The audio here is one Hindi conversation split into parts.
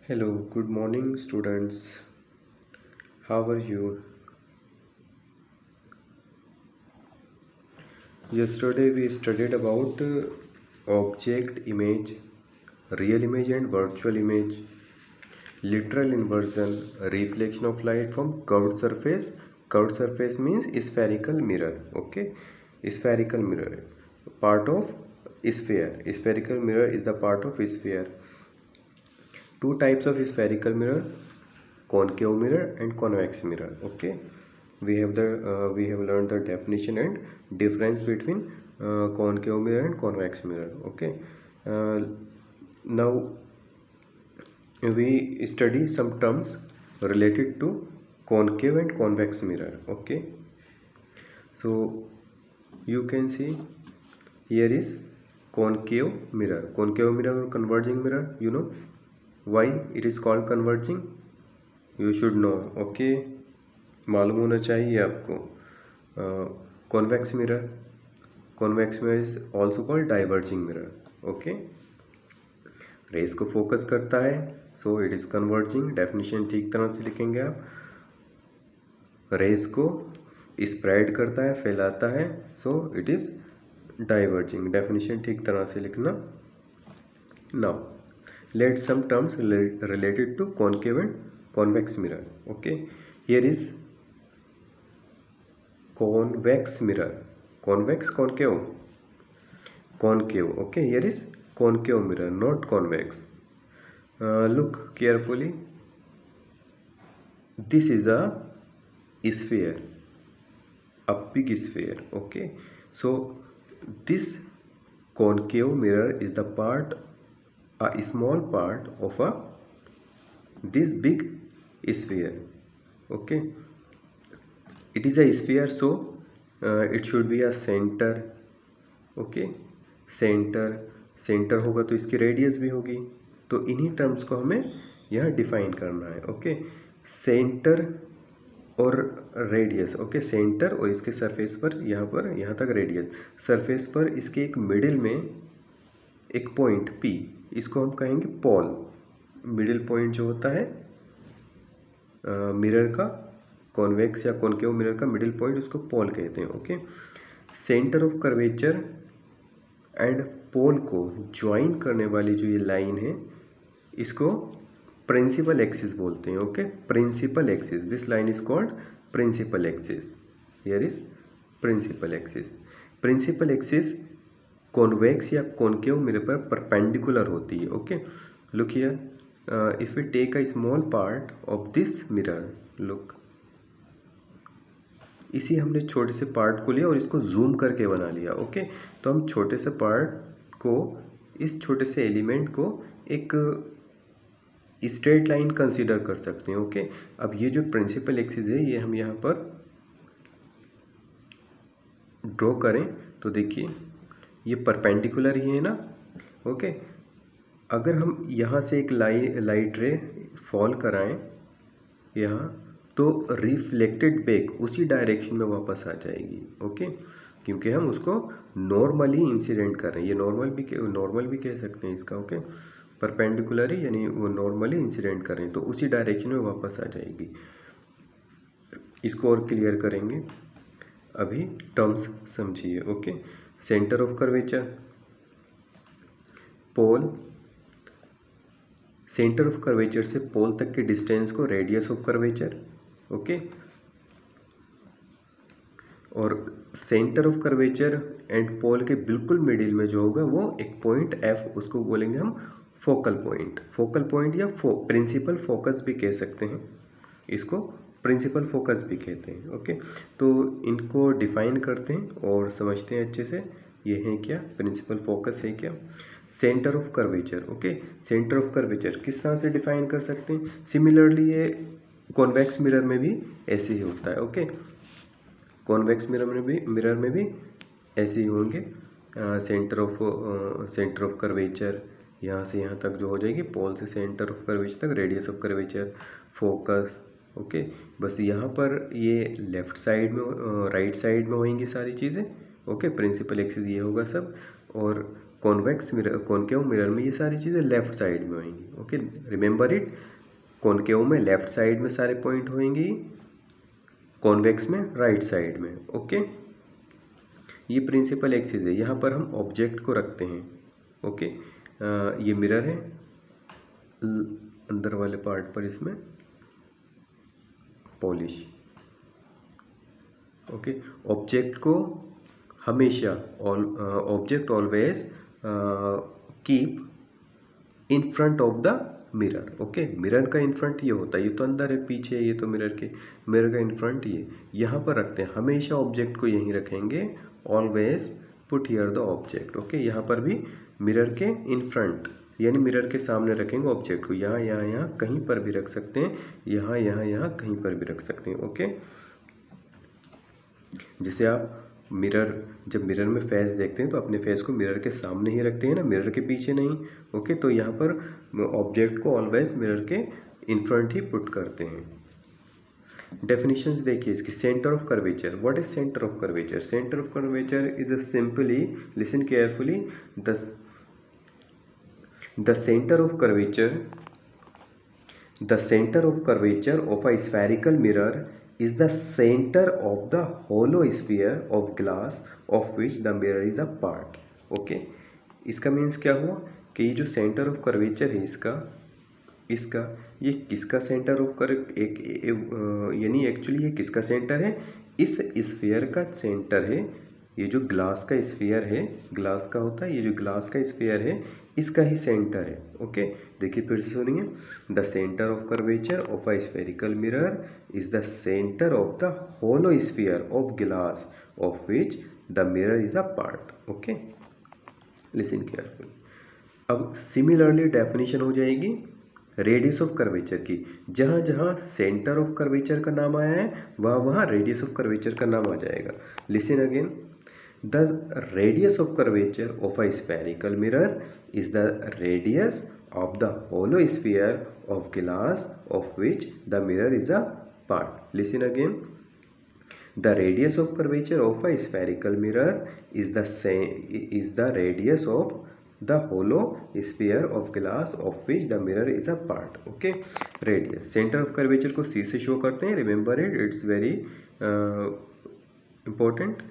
Hello, good morning, students. How are you? Yesterday we studied about object image, real image and virtual image, literal inversion, reflection of light from curved surface. Curved surface means spherical mirror. Okay, spherical mirror, part of sphere. Spherical mirror is the part of sphere. Two types of spherical mirror: concave mirror and convex mirror. Okay, we have learned the definition and difference between concave mirror and convex mirror. Okay, uh, now we study some terms related to concave and convex mirror. Okay, so you can see here is concave mirror or converging mirror. You know why it is called converging? You should know. Okay, मालूम होना चाहिए आपको. Convex mirror is also called diverging mirror. Okay, rays को फोकस करता है, so it is converging. Definition ठीक तरह से लिखेंगे आप. रेस को स्प्रेड करता है, फैलाता है, so it is diverging. Definition ठीक तरह से लिखना. Now let some terms related to concave and convex mirror. Okay, here is convex mirror. Convex, concave. Okay, here is concave mirror, not convex. Look carefully. This is a sphere, a big sphere. Okay, so this concave mirror is the part, a small part of this big sphere. Okay, it is a sphere, so it should be a center. Okay, centre होगा तो इसकी रेडियस भी होगी. तो इन्हीं टर्म्स को हमें यहाँ डिफाइन करना है. ओके, सेंटर और रेडियस. ओके, सेंटर और इसके सरफेस पर यहाँ तक रेडियस. सरफेस पर इसके एक मिडिल में एक पॉइंट P, इसको हम कहेंगे पोल. मिडिल पॉइंट जो होता है मिरर का, कॉन्वेक्स या कॉन्केव मिरर का मिडिल पॉइंट, उसको पोल कहते हैं. Okay, centre of curvature and pole को ज्वाइन करने वाली जो ये लाइन है, इसको प्रिंसिपल एक्सिस बोलते हैं. Okay, principal axis. This line is called principal axis. Here is principal axis. Principal axis convex या कॉन्केव मिरर पर परपेंडिकुलर होती है. Okay, look here, if we take a small part of this mirror, look, इसी हमने छोटे से पार्ट को लिया और इसको जूम करके बना लिया. ओके, तो हम छोटे से पार्ट को, इस छोटे से एलिमेंट को एक स्ट्रेट लाइन कंसीडर कर सकते हैं. ओके, अब ये जो प्रिंसिपल एक्सिस है, ये हम यहाँ पर ड्रॉ करें तो देखिए ये परपेंडिकुलर ही है ना. ओके, अगर हम यहाँ से एक लाइट रे फॉल कराएं यहाँ, तो रिफ्लेक्टेड बैक उसी डायरेक्शन में वापस आ जाएगी. ओके, क्योंकि हम उसको नॉर्मली इंसिडेंट कर रहे हैं. ये नॉर्मल भी कह सकते हैं इसका. ओके, परपेंडिकुलरी यानी वो नॉर्मली इंसिडेंट कर रहे हैं, तो उसी डायरेक्शन में वापस आ जाएगी. इसको और क्लियर करेंगे. अभी टर्म्स समझिए. Okay, centre of curvature, pole, centre of curvature से पोल तक के डिस्टेंस को रेडियस ऑफ कर्वेचर. ओके, और centre of curvature and pole के बिल्कुल मिडिल में जो होगा वो एक पॉइंट F, उसको बोलेंगे हम फोकल पॉइंट या प्रिंसिपल फोकस भी कह सकते हैं. इसको प्रिंसिपल फोकस भी कहते हैं. ओके, तो इनको डिफाइन करते हैं और समझते हैं अच्छे से. ये है क्या, प्रिंसिपल फोकस है क्या. Centre of curvature. Okay, centre of curvature किस तरह से डिफाइन कर सकते हैं. सिमिलरली ये कॉन्वेक्स मिरर में भी ऐसे ही होता है. ओके, कॉन्वेक्स मिरर में भी ऐसे ही होंगे. सेंटर ऑफ कर्वेचर यहाँ से यहाँ तक जो हो जाएगी, पोल से सेंटर ऑफ कर्वेचर तक, radius of curvature, focus. Okay, बस यहाँ पर ये लेफ्ट साइड में राइट साइड में होंगी सारी चीज़ें. ओके, प्रिंसिपल एक्सिस ये होगा सब, और कॉन्वेक्स मिरर, कॉनकेव मिरर में ये सारी चीज़ें लेफ्ट साइड में होंगी। ओके, रिमेंबर इट, कॉनकेव में लेफ्ट साइड में सारे पॉइंट होंगी, कॉन्वेक्स में राइट साइड में। ओके, ये प्रिंसिपल एक्सिस है, यहाँ पर हम ऑब्जेक्ट को रखते हैं। ओके, ये मिरर है, अंदर वाले पार्ट पर इसमें पॉलिश। ओके, ऑब्जेक्ट को हमेशा object always keep in front of the mirror. Okay, mirror का इन फ्रंट ये होता है, ये तो अंदर है, पीछे ये तो मिरर का इन फ्रंट ये यहाँ पर रखते हैं, हमेशा ऑब्जेक्ट को यहीं रखेंगे। Always put here the object. Okay, यहाँ पर भी मिरर के इन फ्रंट यानी मिरर के सामने रखेंगे ऑब्जेक्ट को, यहाँ यहाँ यहाँ कहीं पर भी रख सकते हैं, यहाँ यहाँ यहाँ कहीं पर भी रख सकते हैं। ओके, जैसे आप जब मिरर में फेस देखते हैं तो अपने फेस को मिरर के सामने ही रखते हैं ना, मिरर के पीछे नहीं। ओके, तो यहाँ पर ऑब्जेक्ट को ऑलवेज मिरर के इन फ्रंट ही पुट करते हैं। डेफिनेशंस देखिए इसकी। Centre of curvature, what is centre of curvature? Centre of curvature is a simply, listen carefully, the center of curvature of a spherical mirror is the center of the hollow sphere of glass of which the mirror is a part. Okay, इसका मीन्स क्या हुआ कि ये जो सेंटर ऑफ कर्वेचर है इसका ये किसका सेंटर ऑफ यानी एक्चुअली ये किसका सेंटर है? इस स्फीयर का सेंटर है। ये जो ग्लास का स्फीयर है, ग्लास का होता है, ये जो ग्लास का स्फीयर है इसका ही सेंटर है। ओके, देखिए फिर से सुनिए। The centre of curvature of a spherical mirror is the centre of the hollow sphere of glass of which the mirror is a part. Okay, listen carefully. अब सिमिलरली डेफिनेशन हो जाएगी रेडियस ऑफ कर्वेचर की। जहाँ जहाँ सेंटर ऑफ कर्वेचर का नाम आया है वहाँ वहाँ रेडियस ऑफ कर्वेचर का नाम आ जाएगा। Listen again, the radius of curvature of a spherical mirror is the radius of the hollow sphere of glass of which the mirror is a part. Listen again, the radius of curvature of a spherical mirror is the radius of the hollow sphere of glass of which the mirror is a part. Okay, radius, center of curvature को C से शो करते हैं, remember it, it's very important.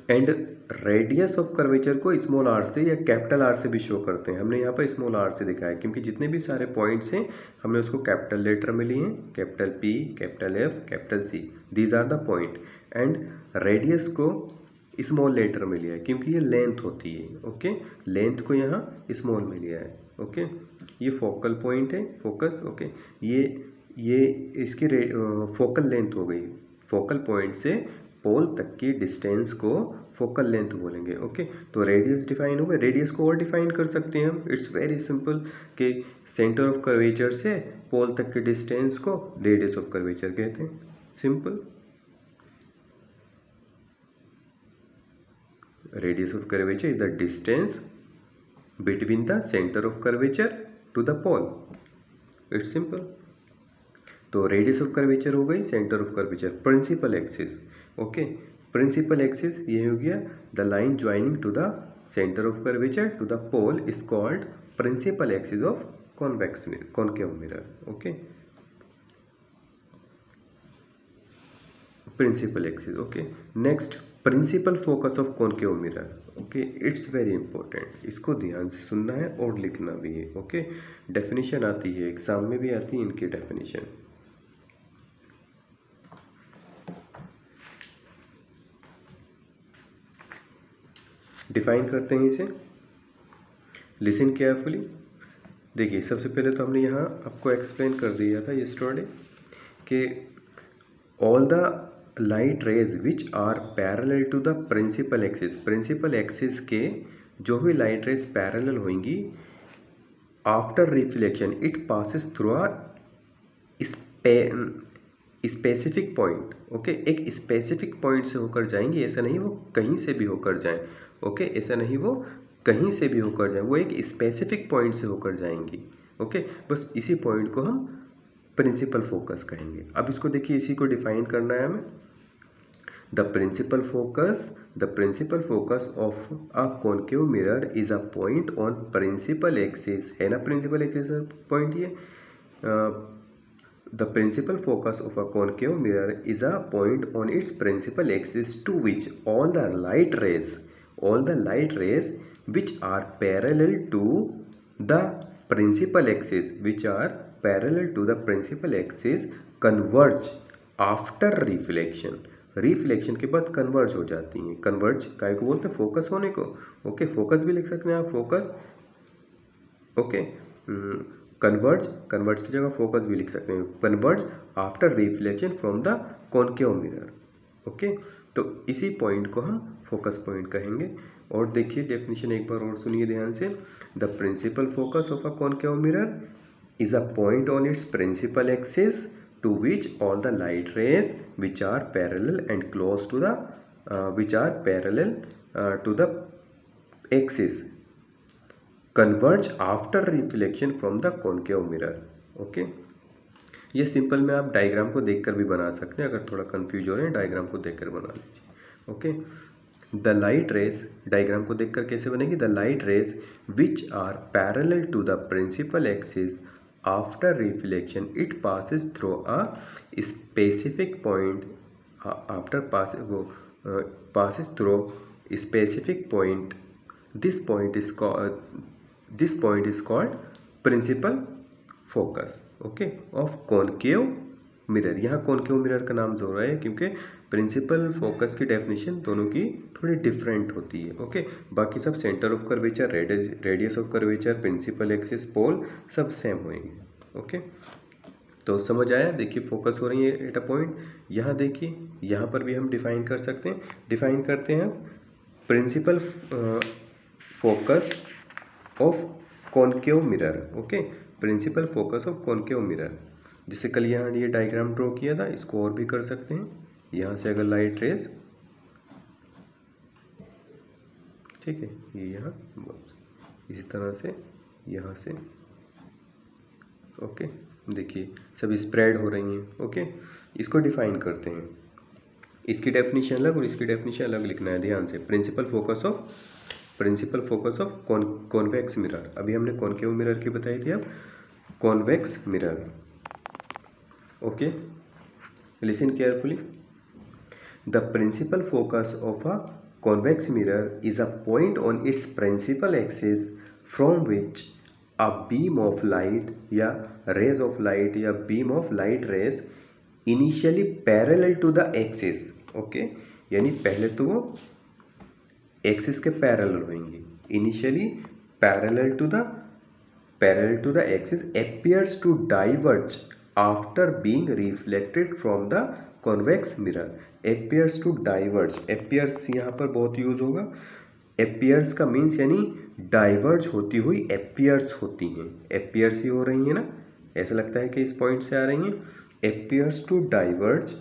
And radius of curvature को स्मॉल आर से या कैपिटल आर से भी शो करते हैं। हमने यहाँ पर स्मॉल आर से दिखाया क्योंकि जितने भी सारे पॉइंट्स हैं हमने उसको कैपिटल लेटर में लिए हैं, capital P, capital F, capital C, these are the point. And radius को स्मॉल लेटर में लिया है क्योंकि ये लेंथ होती है। ओके, लेंथ को यहाँ स्मॉल में लिया है। ओके, ये फोकल पॉइंट है, फोकस। ओके, ये इसकी फोकल लेंथ हो गई। फोकल पॉइंट से पोल तक की डिस्टेंस को फोकल लेंथ बोलेंगे। ओके, तो रेडियस डिफाइन हो गया। रेडियस को और डिफाइन कर सकते हैं हम, इट्स वेरी सिंपल कि सेंटर ऑफ कर्वेचर से पोल तक के डिस्टेंस को रेडियस ऑफ कर्वेचर कहते हैं। Simple, radius of curvature is the distance between the center of curvature to the pole. It's simple. तो रेडियस ऑफ कर्वेचर हो गई, centre of curvature. Principal axis, okay, principal axis ये हो गया the line joining to the centre of curvature to the pole is called principal axis of convex mirror, concave mirror. Okay, principal axis. Okay, next principal focus of concave mirror. Okay, it's very important, इसको ध्यान से सुनना है और लिखना भी है। ओके, डेफिनेशन आती है, एग्जाम में भी आती है इनकी डेफिनेशन। डिफाइन करते हैं इसे, लिसन केयरफुली। देखिए सबसे पहले तो हमने यहाँ आपको एक्सप्लेन कर दिया था यस्टरडे कि all the light rays which are parallel to the principal axis, principal axis के जो भी लाइट रेज पैरेलल होंगी after reflection it passes through a specific point. Okay, एक स्पेसिफिक पॉइंट से होकर जाएंगी, ऐसा नहीं वो कहीं से भी होकर जाएं। ओके, ऐसा नहीं वो कहीं से भी होकर जाएं, वो एक स्पेसिफिक पॉइंट से होकर जाएंगी। ओके, बस इसी पॉइंट को हम प्रिंसिपल फोकस कहेंगे। अब इसको देखिए, इसी को डिफाइन करना है हमें। The principal focus the principal focus of a concave mirror is a point on principal axis, है ना प्रिंसिपल एक्सिस पॉइंट ये। The principal focus of a concave mirror is a point on its principal axis to which all the light rays which are parallel to the principal axis converge after reflection। Reflection के बाद कन्वर्ज हो जाती हैं। कन्वर्ज काय को बोलते हैं? फोकस होने को। ओके, फोकस भी लिख सकते हैं आप, फोकस। ओके, कन्वर्ज की जगह फोकस भी लिख सकते हैं। Converge after reflection from the concave mirror. Okay, तो इसी पॉइंट को हम फोकस पॉइंट कहेंगे। और देखिए डेफिनेशन एक बार और सुनिए ध्यान से। The principal focus of a concave mirror is a point on its principal axis to which all the light rays which are parallel and close to the to the axis converge after reflection from the concave mirror। Okay, ये सिंपल में आप डायग्राम को देखकर भी बना सकते हैं। अगर थोड़ा कंफ्यूज हो रहे हैं डायग्राम को देखकर बना लीजिए। Okay, the light rays, diagram को देखकर कैसे बनेगी? The light rays which are parallel to the principal axis after reflection it passes through a specific point, after passes through specific point, this point is called principal focus, okay, of concave mirror. यहाँ कॉनकेव मिरर का नाम जोड़ा है क्योंकि प्रिंसिपल फोकस की डेफिनेशन दोनों की थोड़ी डिफरेंट होती है। ओके, बाकी सब centre of curvature, radius of curvature, principal axis, pole सब सेम होंगे। ओके, तो समझ आया? देखिए फोकस हो रही है एट अ पॉइंट। यहाँ देखिए, यहाँ पर भी हम डिफाइन कर सकते हैं। डिफाइन करते हैं principal focus of concave mirror. Okay, principal focus of concave mirror, जिसे कल यहाँ ये डायग्राम ड्रॉ किया था, इसको और भी कर सकते हैं। यहाँ से अगर लाइट रेज, ठीक है, ये यहाँ इसी तरह से यहाँ से, ओके, देखिए सब स्प्रेड हो रही हैं। ओके, इसको डिफाइन करते हैं। इसकी डेफिनेशन अलग और इसकी डेफिनेशन अलग लिखना है ध्यान से। Principal focus of convex mirror, अभी हमने कॉनकेव मिरर की बताई थी, अब convex mirror. Okay, listen carefully. The principal focus of a convex mirror is a point on its principal axis from which a beam of light या rays of light या beam of light rays initially parallel to the axis। Okay, यानी पहले तो वो एक्सिस के पैरेलल होंगी। Initially parallel to the axis appears to diverge after being reflected from the convex mirror। appears to diverge, appears यहाँ पर बहुत यूज होगा। appears का मीन्स यानी डाइवर्ज होती हुई appears होती हैं। appears ही हो रही है ना, ऐसा लगता है कि इस पॉइंट से आ रही हैं। appears to diverge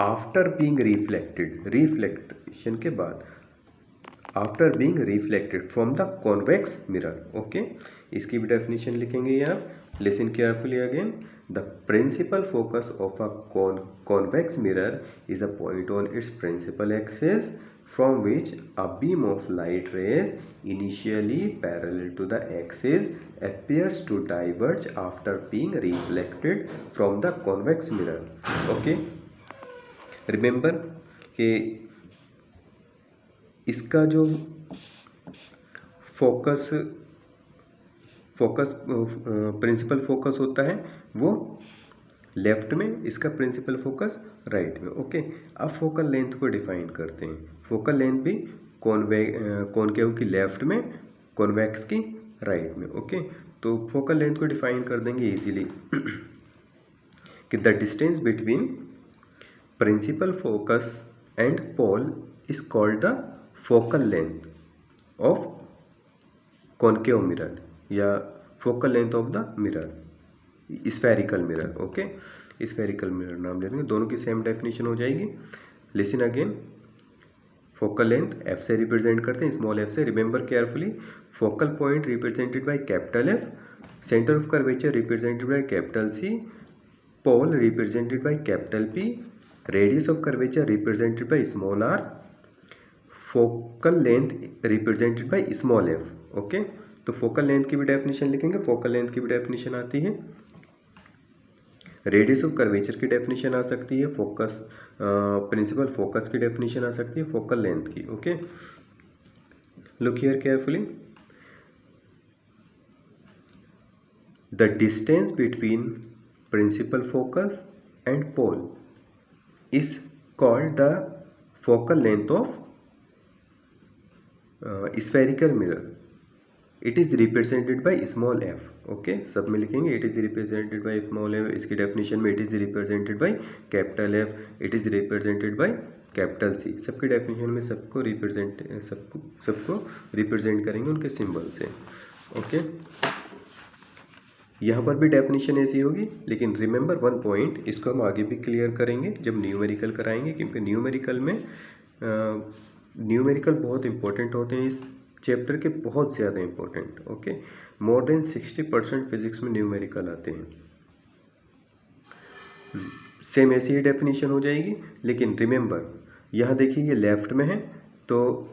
after being reflected, reflection के बाद, after being reflected from the convex mirror. Okay, इसकी भी डेफिनेशन लिखेंगे यहाँ। Listen carefully again. The principal focus of a convex mirror is a point on its principal axis from which a beam of light rays initially parallel to the axis appears to diverge after being reflected from the convex mirror। Okay, remember कि इसका जो फोकस प्रिंसिपल फोकस होता है वो लेफ्ट में, इसका प्रिंसिपल फोकस राइट में। ओके, अब फोकल लेंथ को डिफाइन करते हैं। फोकल लेंथ भी कॉनकेव की लेफ्ट में, कॉन्वेक्स की राइट में। ओके, तो फोकल लेंथ को डिफाइन कर देंगे इजीली कि the distance between principal focus and pole is called the focal length of concave mirror या focal length of the mirror, spherical mirror. Okay, spherical mirror नाम ले देंगे, दोनों की सेम डेफिनेशन हो जाएगी। Listen again. Focal length F से रिप्रेजेंट करते हैं, स्मॉल एफ से। Remember carefully, focal point represented by capital F, centre of curvature represented by capital C, pole represented by capital P, radius of curvature represented by small R, focal length represented by small F, okay. तो फोकल लेंथ की भी डेफिनेशन लिखेंगे, फोकल लेंथ की भी डेफिनेशन आती है, रेडियस ऑफ कर्वेचर की डेफिनेशन आ सकती है, फोकस प्रिंसिपल फोकस की डेफिनेशन आ सकती है, फोकल लेंथ की, okay. Look here carefully, the distance between principal focus and pole is called the focal length of spherical mirror, it is represented by small F, okay. सब में लिखेंगे it is represented by small F, इसकी डेफिनेशन में it is represented by capital F, it is represented by capital सी, सबकी डेफिनेशन में सबको रिप्रेजेंट करेंगे उनके सिंबल से, ओके। यहाँ पर भी डेफिनेशन ऐसी होगी, लेकिन रिमेंबर वन पॉइंट, इसको हम आगे भी क्लियर करेंगे जब न्यूमेरिकल कराएंगे, क्योंकि न्यूमेरिकल में न्यूमेरिकल बहुत इंपॉर्टेंट होते हैं, इस चैप्टर के बहुत ज़्यादा important, okay. More than 60% physics में न्यूमेरिकल आते हैं। सेम ऐसी ही डेफिनेशन हो जाएगी, लेकिन रिमेंबर यहाँ देखिए ये लेफ्ट में है, तो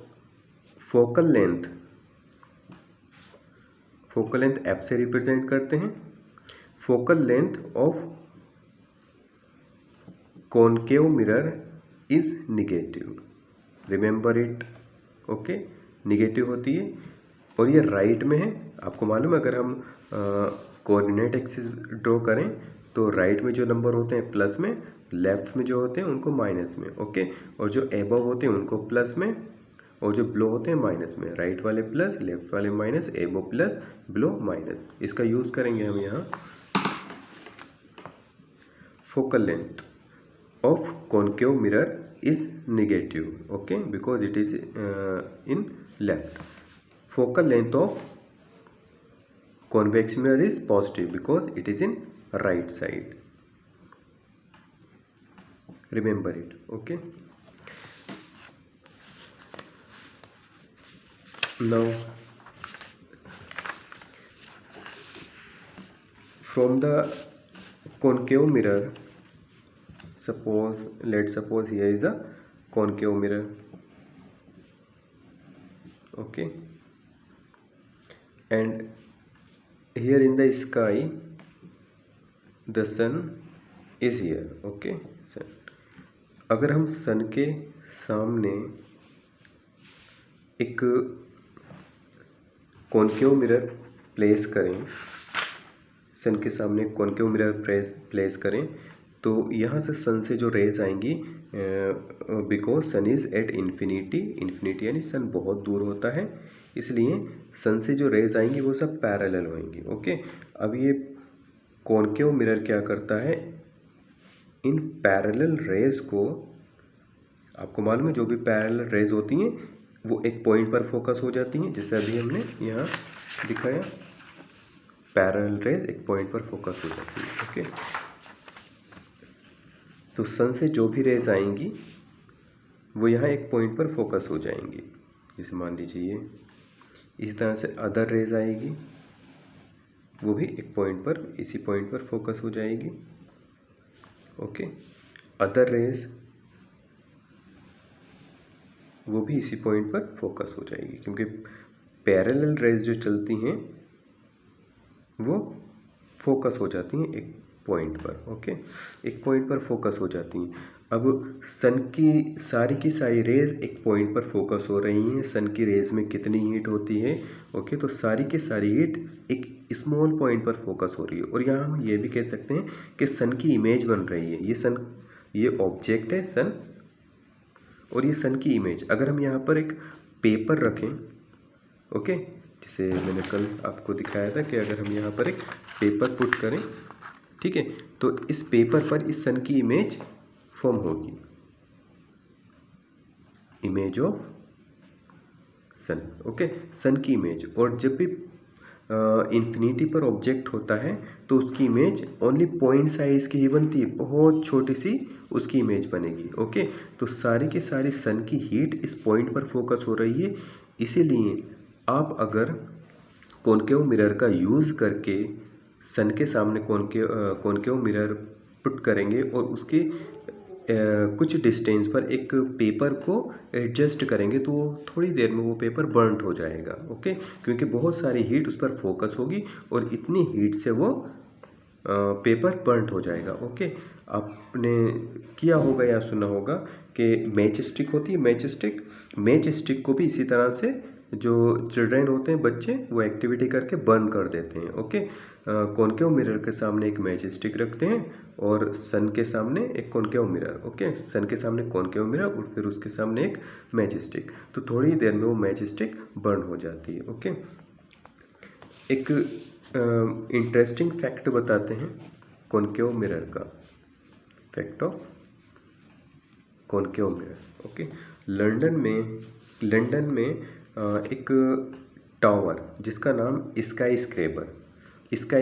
फोकल लेंथ एफ से रिप्रेजेंट करते हैं, focal length of concave mirror is negative, remember it, okay. Negative होती है, और ये राइट में है, आपको मालूम है अगर हम कोऑर्डिनेट एक्सिस ड्रॉ करें तो राइट में जो नंबर होते हैं प्लस में, लेफ्ट में जो होते हैं उनको माइनस में, ओके। और जो एबव होते हैं उनको प्लस में, और जो बिलो होते हैं माइनस में, राइट वाले प्लस, लेफ्ट वाले minus, above plus, below minus, इसका यूज़ करेंगे हम यहाँ। Focal length of concave mirror is negative, okay, because it is in left. Focal length of convex mirror is positive because it is in right side, remember it, okay. Now from the concave mirror, let's suppose here is a concave mirror, okay, and here in the sky the sun is here, okay, sun. अगर हम सन के सामने एक कॉनकेव मिरर प्लेस करें, सन के सामने कॉनकेव मिरर प्लेस करें, तो यहाँ से सन से जो रेज आएंगी, because sun is at infinity यानी सन बहुत दूर होता है, इसलिए सन से जो रेज आएंगी वो सब पैरेलल होंगी, ओके। अब ये कॉनकेव मिरर क्या करता है, इन पैरेलल रेज को, आपको मालूम है जो भी पैरेलल रेज होती हैं वो एक पॉइंट पर फोकस हो जाती हैं, जैसे अभी हमने यहाँ दिखाया, पैरेलल रेज एक पॉइंट पर फोकस हो जाती है, ओके। तो सन से जो भी रेज आएंगी वो यहाँ एक पॉइंट पर फोकस हो जाएंगी, जैसे मान लीजिए इस तरह से अदर रेज आएगी, वो भी एक पॉइंट पर, इसी पॉइंट पर फोकस हो जाएगी, ओके। अदर रेज वो भी इसी पॉइंट पर फोकस हो जाएगी, क्योंकि पैरेलल रेज जो चलती हैं वो फोकस हो जाती हैं एक पॉइंट पर, ओके, एक पॉइंट पर फोकस हो जाती हैं। अब सन की सारी रेज एक पॉइंट पर फोकस हो रही हैं, सन की रेज में कितनी हीट होती है, ओके, तो सारी की सारी हीट एक स्मॉल पॉइंट पर फोकस हो रही है, और यहाँ हम ये भी कह सकते हैं कि सन की इमेज बन रही है, ये सन, ये ऑब्जेक्ट है सन, और ये सन की इमेज। अगर हम यहाँ पर एक पेपर रखें, ओके, जैसे मैंने कल आपको दिखाया था कि अगर हम यहाँ पर एक पेपर पुट करें, ठीक है, तो इस पेपर पर इस सन की इमेज फॉर्म होगी, इमेज ऑफ सन, ओके, सन की इमेज। और जब भी इन्फिनिटी पर ऑब्जेक्ट होता है तो उसकी इमेज ओनली पॉइंट साइज की ही बनती है, बहुत छोटी सी उसकी इमेज बनेगी, ओके। तो सारी की सारी सन की हीट इस पॉइंट पर फोकस हो रही है, इसीलिए आप अगर कॉनकेव मिरर का यूज़ करके सन के सामने कॉनकेव मिरर पुट करेंगे और उसकी कुछ डिस्टेंस पर एक पेपर को एडजस्ट करेंगे तो वो थोड़ी देर में वो पेपर बर्नट हो जाएगा। ओके, क्योंकि बहुत सारी हीट उस पर फोकस होगी और इतनी हीट से वो पेपर बर्नट हो जाएगा। ओके, आपने किया होगा या सुना होगा कि मैच स्टिक होती है, मैच स्टिक को भी इसी तरह से जो चिल्ड्रेन होते हैं, बच्चे, वो एक्टिविटी करके बर्न कर देते हैं। ओके, कॉनकेव मिरर के सामने एक मैच स्टिक रखते हैं और सन के सामने एक कॉनकेव मिरर। ओके, सन के सामने कॉनकेव मिरर और फिर उसके सामने एक मैच स्टिक, तो थोड़ी देर में वो मैच स्टिक बर्न हो जाती है। ओके, एक इंटरेस्टिंग फैक्ट बताते हैं कॉनकेव मिरर का, fact of concave mirror. Okay, London में एक टावर जिसका नाम स्काई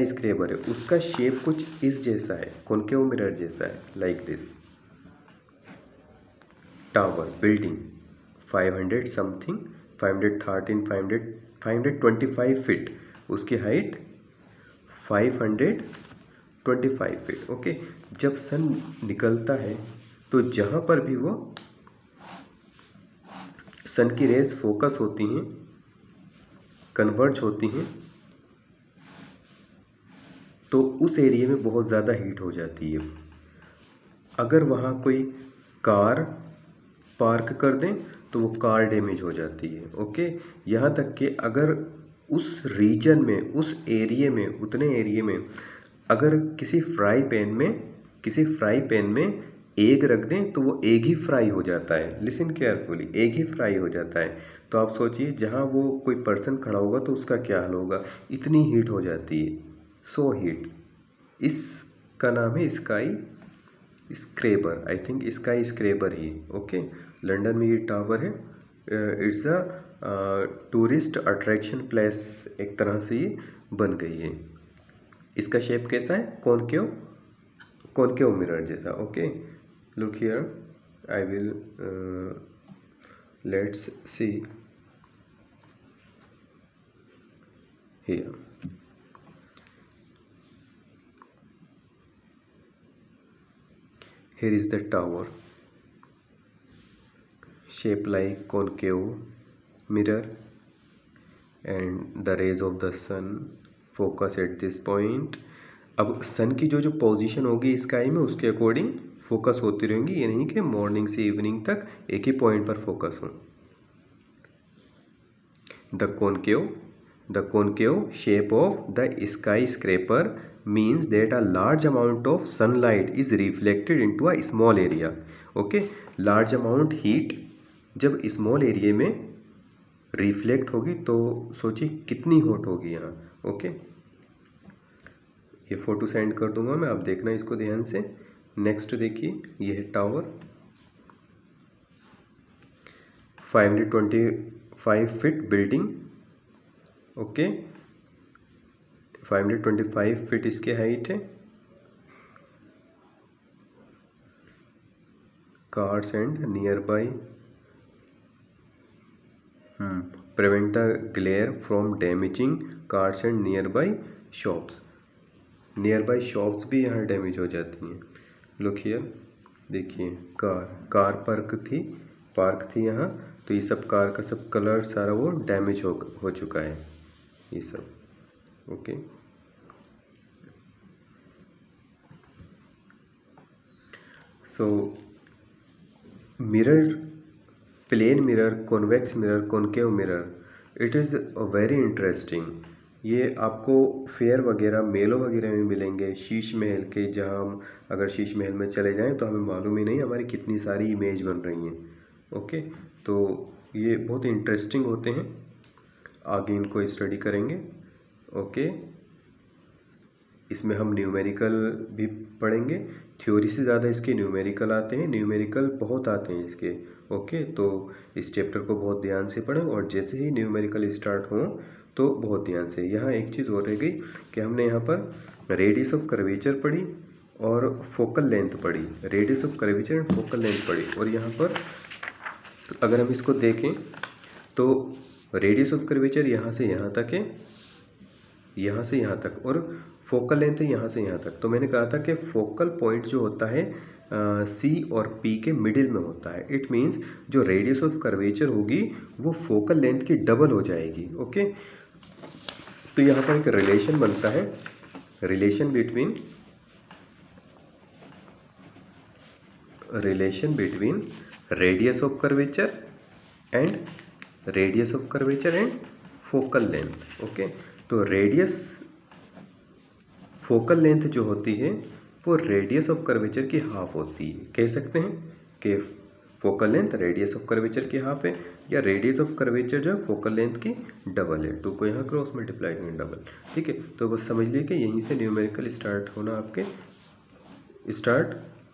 स्क्रैपर है, उसका शेप कुछ इस जैसा है, कॉनकेव मिरर जैसा है, like this. Tower building 500 something 513 525 feet, उसकी हाइट 525 फीट। ओके, जब सन निकलता है तो जहाँ पर भी वो सन की रेज फोकस होती हैं, कन्वर्ज होती हैं, तो उस एरिया में बहुत ज़्यादा हीट हो जाती है। अगर वहाँ कोई कार पार्क कर दें तो वो कार डैमेज हो जाती है। ओके, यहाँ तक कि अगर उस रीजन में, उस एरिया में, उतने एरिया में अगर किसी फ्राई पैन में एग रख दें तो वो एग ही फ्राई हो जाता है। लिसन केयरफुली, एग ही फ्राई हो जाता है। तो आप सोचिए जहाँ वो कोई पर्सन खड़ा होगा तो उसका क्या हाल होगा, इतनी हीट हो जाती है, सो हीट। इसका नाम है sky scraper, I think sky scraper he. Okay, London में ये टावर है, it's a tourist attraction place, एक तरह से ये बन गई है। इसका शेप कैसा है, कॉनकेव मिरर जैसा। Okay, look here, I will let's see here. Here is the tower, shaped like concave mirror, and the rays of the sun focus at this point. अब सन की जो पोजीशन होगी स्काई में, उसके अकॉर्डिंग फोकस होती रहेंगी, ये नहीं कि मॉर्निंग से इवनिंग तक एक ही पॉइंट पर फोकस हो। The concave shape of the skyscraper means that a large amount of sunlight is reflected into a small area. Okay, large amount heat जब स्मॉल एरिया में रिफ्लेक्ट होगी तो सोचिए कितनी हॉट होगी यहाँ। ओके, ये फोटो सेंड कर दूंगा मैं, आप देखना इसको ध्यान से। नेक्स्ट देखिए, ये है tower, 525 feet building. Okay, 525 feet इसकी हाइट है। Cars and near by prevent the glare from damaging cars and nearby shops. nearby shops भी यहाँ डैमेज हो जाती हैं। लुक हियर, देखिए कार पार्क थी यहाँ, तो ये सब कार का सब कलर सारा वो डैमेज हो चुका है ये सब। Okay, so mirror, plane mirror, convex mirror, concave mirror, it is very interesting. ये आपको फेयर वगैरह, मेलों वगैरह में मिलेंगे, शीश महल के, जहाँ हम अगर शीश महल में चले जाएं तो हमें मालूम ही नहीं हमारी कितनी सारी इमेज बन रही हैं। ओके, तो ये बहुत इंटरेस्टिंग होते हैं, आगे इनको स्टडी करेंगे। ओके, इसमें हम न्यूमेरिकल भी पढ़ेंगे, थ्योरी से ज़्यादा इसके न्यूमेरिकल आते हैं, न्यूमेरिकल बहुत आते हैं इसके। ओके, तो इस चैप्टर को बहुत ध्यान से पढ़ें और जैसे ही न्यूमेरिकल स्टार्ट हों तो बहुत ध्यान से। यहाँ एक चीज़ और रह गई कि हमने यहाँ पर रेडियस ऑफ कर्वेचर पढ़ी और फोकल लेंथ पढ़ी, radius of curvature and focal length पढ़ी। और यहाँ पर अगर हम इसको देखें तो रेडियस ऑफ कर्वेचर यहाँ से यहाँ तक है, यहाँ से यहाँ तक, और फोकल लेंथ है यहाँ से यहाँ तक। तो मैंने कहा था कि फोकल पॉइंट जो होता है सी और पी के मिडिल में होता है। इट मीन्स जो रेडियस ऑफ कर्वेचर होगी वो फोकल लेंथ की डबल हो जाएगी। ओके, तो यहाँ पर एक रिलेशन बनता है, relation between radius of curvature and focal length. Okay, तो फोकल लेंथ जो होती है वो रेडियस ऑफ कर्वेचर की हाफ होती है। कह सकते हैं कि focal length radius of curvature की हाफ है, या रेडियस ऑफ कर्वेचर जो है फोकल लेंथ की डबल है। 2 को यहाँ क्रॉस मल्टीप्लाई करेंगे डबल। ठीक है, तो बस समझ लिए कि यहीं से न्यूमेरिकल स्टार्ट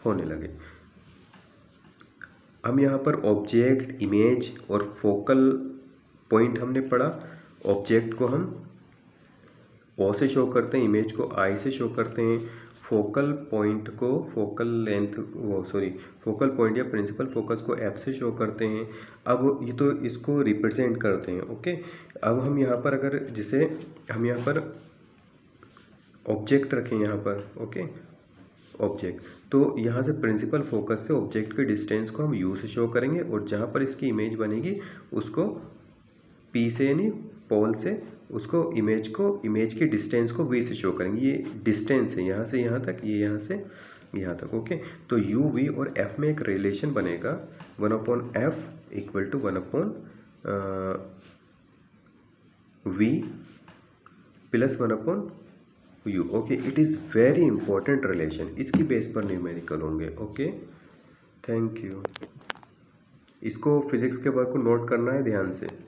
होने लगे। हम यहाँ पर ऑब्जेक्ट, इमेज और फोकल पॉइंट हमने पढ़ा। ऑब्जेक्ट को हम ओ से शो करते हैं, इमेज को आई से शो करते हैं, फोकल पॉइंट को फोकल पॉइंट या प्रिंसिपल फोकस को एफ से शो करते हैं। अब ये तो इसको रिप्रेजेंट करते हैं। ओके, अब हम यहाँ पर अगर जिसे हम यहाँ पर ऑब्जेक्ट रखें यहाँ पर, ओके ऑब्जेक्ट, तो यहाँ से प्रिंसिपल फोकस से ऑब्जेक्ट के डिस्टेंस को हम यू से शो करेंगे, और जहाँ पर इसकी इमेज बनेगी उसको पी से यानी पोल से उसको इमेज की डिस्टेंस को वी से शो करेंगे। ये डिस्टेंस है यहाँ से यहाँ तक, ये यहाँ से यहाँ तक। ओके, तो यू वी और एफ में एक रिलेशन बनेगा 1/f equal to 1/v plus 1/u। Okay, it is very important relation, इसकी बेस पर न्यूमेरिकल होंगे। Okay, thank you. इसको फिजिक्स के वर्क को नोट करना है ध्यान से।